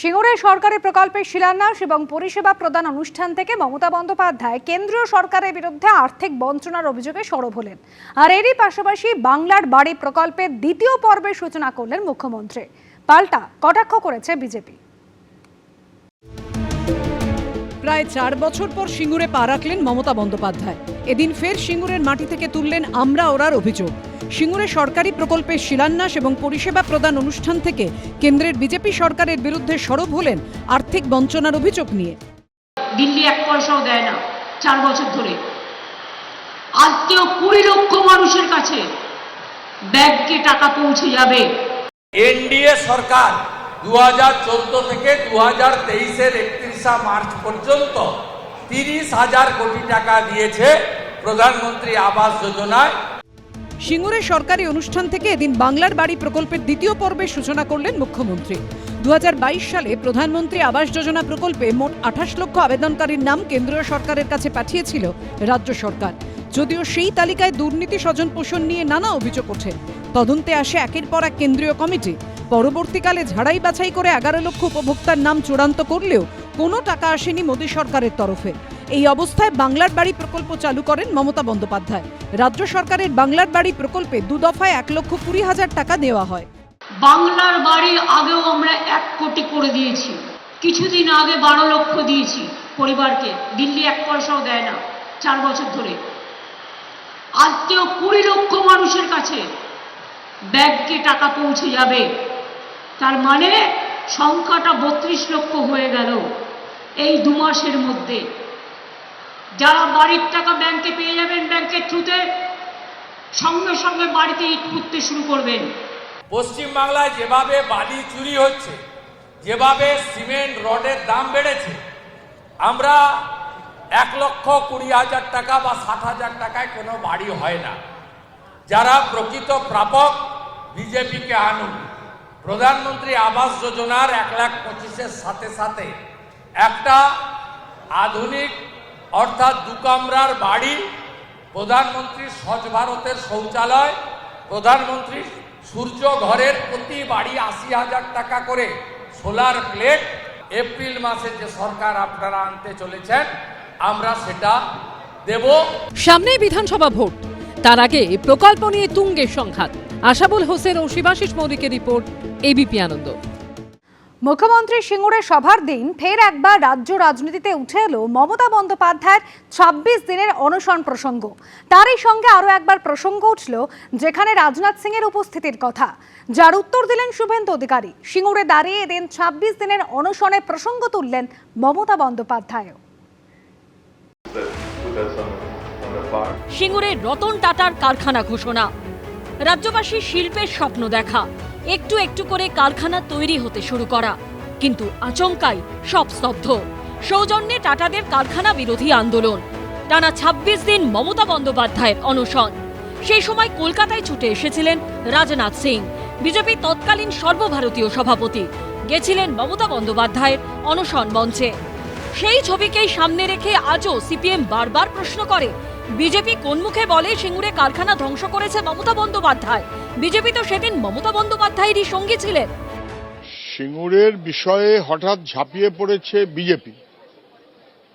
সিঙ্গুরে সরকারি প্রকল্পের শিলান্যাস এবং পরিষেবা প্রদান অনুষ্ঠান থেকে মমতা বন্দ্যোপাধ্যায় কেন্দ্রীয় সরকারের বিরুদ্ধে আর্থিক বঞ্চনার অভিযোগে সরব হলেন। আর এরই পাশাপাশি বাংলার বাড়ি প্রকল্পের দ্বিতীয় পর্বের সূচনা করলেন মুখ্যমন্ত্রী। পাল্টা কটাক্ষ করেছে বিজেপি। প্রায় 4 বছর পর সিঙ্গুরে পা রাখলেন মমতা বন্দ্যোপাধ্যায়। এদিন ফের সিঙ্গুরের মাটি থেকে তুললেন আমরা ওরার অভিযোগ। সিঙ্গুরে সরকারি প্রকল্পের শিলান্যাস এবং পরিষেবা প্রদান অনুষ্ঠান থেকে কেন্দ্রের বিজেপি সরকারের বিরুদ্ধে সরব হলেন আর্থিক বঞ্চনার অভিযোগ নিয়ে। দিল্লি 1 পয়সাও দেয় না 4 বছর ধরে। আজকেও 20 লক্ষ মানুষের কাছে ব্যাংকে টাকা পৌঁছে যাবে। এনডিএ সরকার 2014 থেকে 2023-এর 31 মার্চ পর্যন্ত 30,000 কোটি টাকা দিয়েছে প্রধানমন্ত্রী আবাস যোজনায়। সিঙ্গুরে সরকারি অনুষ্ঠান থেকে এদিন বাংলার বাড়ি প্রকল্পের দ্বিতীয় পর্বের সূচনা করলেন মুখ্যমন্ত্রী। 2022 সালে প্রধানমন্ত্রী আবাস যোজনা প্রকল্পে মোট 28 লক্ষ আবেদনকারীর নাম কেন্দ্রীয় সরকারের কাছে পাঠিয়েছিল রাজ্য সরকার। যদিও সেই তালিকায় দুর্নীতি স্বজন পোষণ নিয়ে নানা অভিযোগ ওঠে। তদন্তে আসে একের পর এক কেন্দ্রীয় কমিটি। পরবর্তীকালে ঝাড়াই বাছাই করে 11 লক্ষ উপভোক্তার নাম চূড়ান্ত করলেও কোনো টাকা আসেনি মোদী সরকারের তরফে। এই অবস্থায় বাংলার বাড়ি প্রকল্প চালু করেন মমতা বন্দ্যোপাধ্যায়। রাজ্য সরকারের বাংলার বাড়ি প্রকল্পে 2 দফায় 1,20,000 টাকা দেওয়া হয়। বাংলার বাড়ি আগেও আমরা 1 কোটি করে দিয়েছি। কিছুদিন আগে 12 লক্ষ দিয়েছি পরিবারকে। দিল্লি 1 পয়সাও দেয় না 4 বছর ধরে। আজকেও 20 লক্ষ মানুষের কাছে ব্যাংকে টাকা পৌঁছে যাবে। তার মানে সংখ্যাটা 32 লক্ষ হয়ে গেল এই 2 মাসের মধ্যে। যারা বাড়ির টাকা ব্যাংকে পেয়ে যাবেন ব্যাংকের থ্রুতে, সঙ্গে সঙ্গে বাড়িতে ইট পুঁততে শুরু করবেন। পশ্চিমবাংলায় যেভাবে বালি চুরি হচ্ছে, যেভাবে সিমেন্ট রডের দাম বেড়েছে, আমরা 1,20,000 টাকা বা 60,000 টাকায় কোনো বাড়ি হয় না। যারা প্রকৃত প্রাপক বিজেপিকে আনুন। প্রধানমন্ত্রী আবাস যোজনার 1,25,000-এর সাথে সাথে একটা আধুনিক অর্থাৎ 2 কামরার বাড়ি, প্রধানমন্ত্রী স্বচ্ছ ভারতের শৌচালয়, প্রধানমন্ত্রী সূর্য ঘরের প্রতি বাড়ি 80,000 টাকা করে সোলার প্লেট, এপ্রিল মাসে যে সরকার আপনারা আনতে চলেছেন আমরা সেটা দেব। সামনে বিধানসভা ভোট, তার আগে প্রকল্প নিয়ে তুঙ্গের সংঘাত। আশাবুল হোসেন ও শিবাশিস মৌলিকের রিপোর্ট, এবিপি আনন্দ। মুখ্যমন্ত্রী সিঙ্গুরে সভার দিন ফের একবার রাজ্য রাজনীতিতে উঠে এলো মমতা বন্দ্যোপাধ্যায়ের 26 দিনের অনশন প্রসঙ্গ। তারই সঙ্গে আরও একবার প্রসঙ্গ উঠল যেখানে রাজনাথ সিং এর উপস্থিতির কথা, যার উত্তর দিলেন শুভেন্দু অধিকারী। সিঙ্গুরে দাঁড়িয়ে এদিন 26 দিনের অনশনের প্রসঙ্গ তুললেন মমতা বন্দ্যোপাধ্যায়। সিঙ্গুরে রতন টাটার কারখানা ঘোষণা, রাজ্যবাসীর শিল্পের স্বপ্ন দেখা, একটু একটু করে কারখানা তৈরি হতে শুরু করা, কিন্তু আচমকাই সব স্তব্ধ। সৌজন্যে টাটাদের কারখানা বিরোধী আন্দোলন। টানা 26 দিন মমতা বন্দ্যোপাধ্যায়ের অনশন। সেই সময় কলকাতায় ছুটে এসেছিলেন রাজনাথ সিং, বিজেপি তৎকালীন সর্বভারতীয় সভাপতি। গেছিলেন মমতা বন্দ্যোপাধ্যায়ের অনশন মঞ্চে। সেই ছবিকেই সামনে রেখে আজও সিপিএম বারবার প্রশ্ন করে, বিজেপি কোন মুখে বলে সিঙ্গুরে কারখানা ধ্বংস করেছে মমতা বন্দ্যোপাধ্যায়? বিজেপি তো সেদিন মমতা বন্দ্যোপাধ্যায়েরই সঙ্গী ছিলেন। সিঙ্গুরের বিষয়ে হঠাৎ ঝাঁপিয়ে পড়েছে বিজেপি,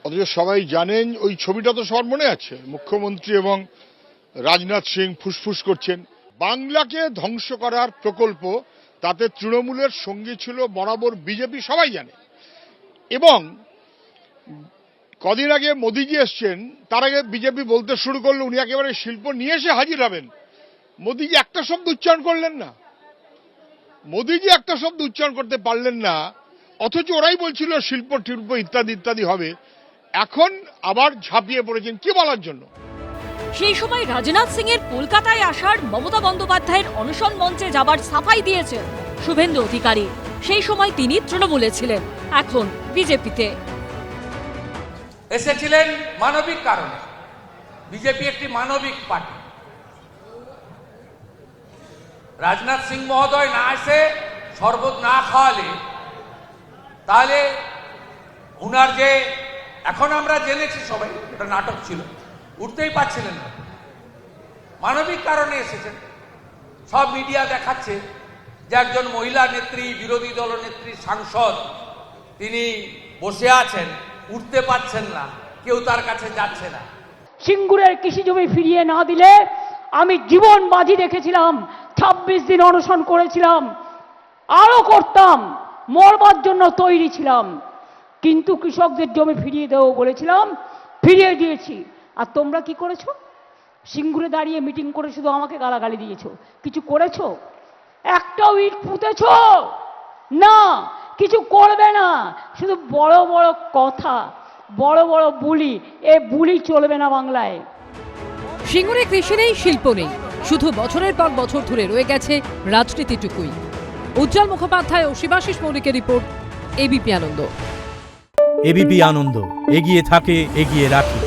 অথচ সবাই জানেন ওই ছবিটা তো সবার মনে আছে। মুখ্যমন্ত্রী এবং রাজনাথ সিং ফুসফুস করছেন বাংলাকে ধ্বংস করার প্রকল্প, তাতে তৃণমূলের সঙ্গী ছিল বরাবর বিজেপি, সবাই জানে। এবং কদিন আগে মোদিজি এসছেন, তার আগে বিজেপি বলতে শুরু করলো উনি একেবারে শিল্প নিয়ে এসে হাজির হবেন। মোদিজি একটা শব্দ উচ্চারণ করলেন না, মোদিজি একটা শব্দ উচ্চারণ করতে পারলেন না, অথচ ওরাই বলছিল শিল্প টিল্প ইত্যাদি ইত্যাদি হবে। এখন আবার ঝাঁপিয়ে পড়েছেন কি বলার জন্য? সেই সময় রাজনাথ সিং এর কলকাতায় আসার, মমতা বন্দ্যোপাধ্যায়ের অনশন মঞ্চে যাবার সাফাই দিয়েছেন শুভেন্দু অধিকারী। সেই সময় তিনি তৃণমূলে ছিলেন, এখন বিজেপিতে। এসেছিলেন মানবিক কারণে। বিজেপি একটি মানবিক পার্টি। রাজনাথ সিং মহোদয় না এসে শরবত না খাওয়ালে তাহলে উনার যে, এখন আমরা জেনেছি সবাই এটা নাটক ছিল, উঠতেই পারছিলেন না। মানবিক কারণে এসেছেন। সব মিডিয়া দেখাচ্ছে যে একজন মহিলা নেত্রী, বিরোধী দল নেত্রী, সাংসদ তিনি বসে আছেন, উঠতে পারছেন না, কেউ তার কাছে যাচ্ছে না। সিঙ্গুরের কৃষি জমি ফিরিয়ে না দিলে আমি জীবন বাজি রেখেছিলাম, 26 দিন অনশন করেছিলাম, আরো করতাম, মরবার জন্য তৈরি ছিলাম, কিন্তু কৃষকদের জমি ফিরিয়ে দেবো বলেছিলাম, ফিরিয়ে দিয়েছি। আর তোমরা কি করেছো? সিঙ্গুরে দাঁড়িয়ে মিটিং করে শুধু আমাকে গালাগালি দিয়েছো, কিছু করেছো? একটাও ইট পুঁতেছো না, কিছু করবে না, শুধু বড় বড় কথা, বড় বড় বুলি। এ বুলি চলবে না বাংলায়। সিঙ্গুরে কৃষি নেই, শিল্প নেই, শুধু বছরের পর বছর ধরে রয়ে গেছে রাজনীতিটুকুই। উজ্জ্বল মুখোপাধ্যায় ও শিবাশিস মৌলিকের রিপোর্ট, এবিপি আনন্দ। এবিপি আনন্দ, এগিয়ে থাকে, এগিয়ে রাখে।